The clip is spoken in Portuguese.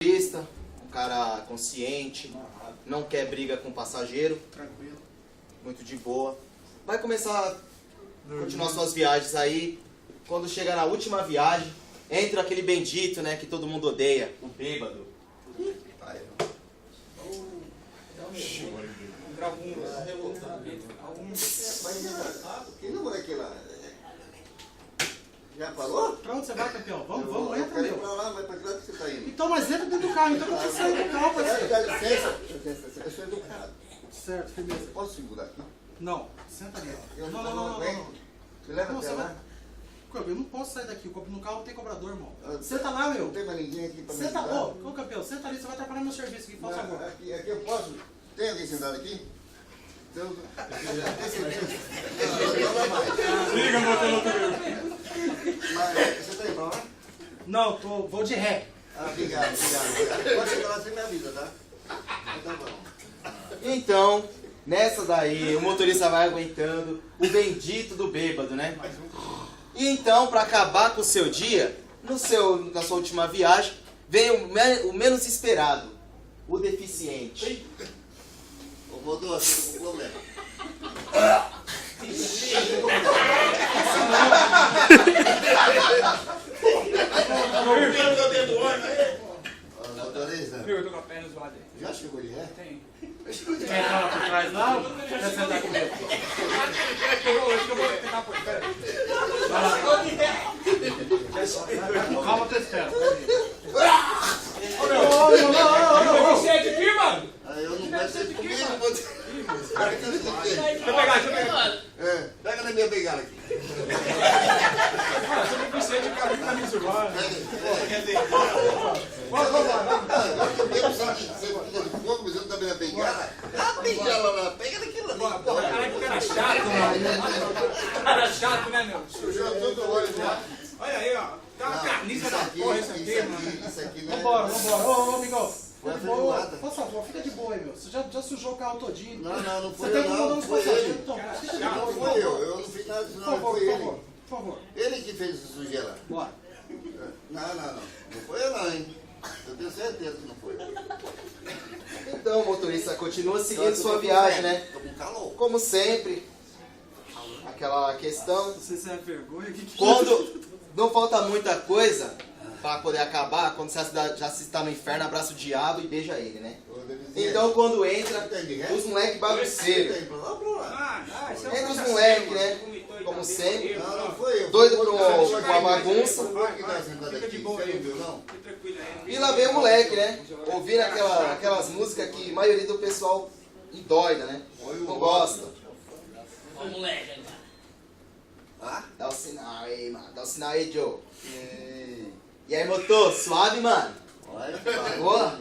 Um cara consciente, não quer briga com o passageiro, Tranquilo. muito de boa. Vai começar a continuar suas viagens aí. Quando chega na última viagem, entra aquele bendito, né, que todo mundo odeia, o bêbado. Que número é aquele lá? Já parou? Pra onde você vai, campeão? Vamos, Eu entra, quero ir meu. pra lá, mas pra que lado que você tá indo? Então, mas entra dentro do carro, então não precisa sair do carro, parceiro. Dá licença. Eu sou educado. Certo, firmeza. Posso segurar aqui? Não, senta ali, ó. Eu Não. Me leva Não, até você lá. vai... Eu não posso sair daqui, no carro não tem cobrador, irmão. Ah, Senta lá, meu. Não tem mais ninguém aqui pra me Senta, ajudar? ô, campeão, senta ali, você vai atrapalhar meu serviço aqui, faz favor. Aqui eu posso? Tem alguém sentado aqui? Então, Liga, meu. mas você tá indo pra lá? Não, vou de ré. Ah, obrigado. Pode chegar lá, você me avisa, tá? Então tá bom. Então, nessa daí, o motorista vai aguentando o bendito do bêbado, né? E então, para acabar com o seu dia, na sua última viagem, vem o menos esperado, o deficiente. Ô, motor, tô com problema. Motorista, Eu tô com a perna zoada aí. já chegou de ré? Tem. Quer entrar lá por trás lá ou quer sentar comigo? Eu vou tentar pôr. Pera aí. Calma que eu espero. Você é de aqui, mano? Ah, eu não quero ser comigo, Deixa Deixa eu pegar. Pega na minha bengala aqui. Você não precisa de caminho pra me zoar. Você não tá vendo a bengala? A bengala lá, pega daquilo ali. Caralho, que cara chato, mano. Cara chato, né, meu? Sujou todo o olho já. Olha aí, ó. Tá uma carniça da porra isso aqui, mano. Isso aqui não é... Vambora. Ô, amigão. Foi Fica de a boa. feijoada. Por favor, fica de boa aí, meu. Você já sujou o carro todinho. Não Você foi tem eu que mandar não, uns foi passageiros. ele. Então, fica de Não boa, por foi favor. eu não fiz nada disso Por não, favor, foi por ele. favor. Por favor. Ele que fez essa sujeira. Bora. Não foi eu não, hein. Eu tenho certeza que não foi. Então, o motorista continua seguindo sua viagem, né? Tô com calor. Como sempre, aquela questão, Você se é vergonha? quando não falta muita coisa para poder acabar, quando já se está no inferno, abraça o diabo e beija ele, né? Ô, Denizinho, Então, quando entra, você tá de ré? os moleques Você bagunceiros, tá indo pra lá ou pra lá? Isso Entra os cachaceiro, moleque, mano. né? Vomitou e Como tá sempre. bêbado. Não foi eu. doido Foi por outro uma cara. bagunça. Foi que tá sentado Fica aqui, de boa você aí. não viu, não? Fica tranquilo aí. E lá vem o moleque, né? Ouvindo aquelas músicas que a maioria do pessoal endoida, né? Não gosta. Ó, moleque, mano. Ah? Dá o sinal aí, mano. Dá o sinal aí, Joe. E aí, motor? Suave, mano? Olha, Boa?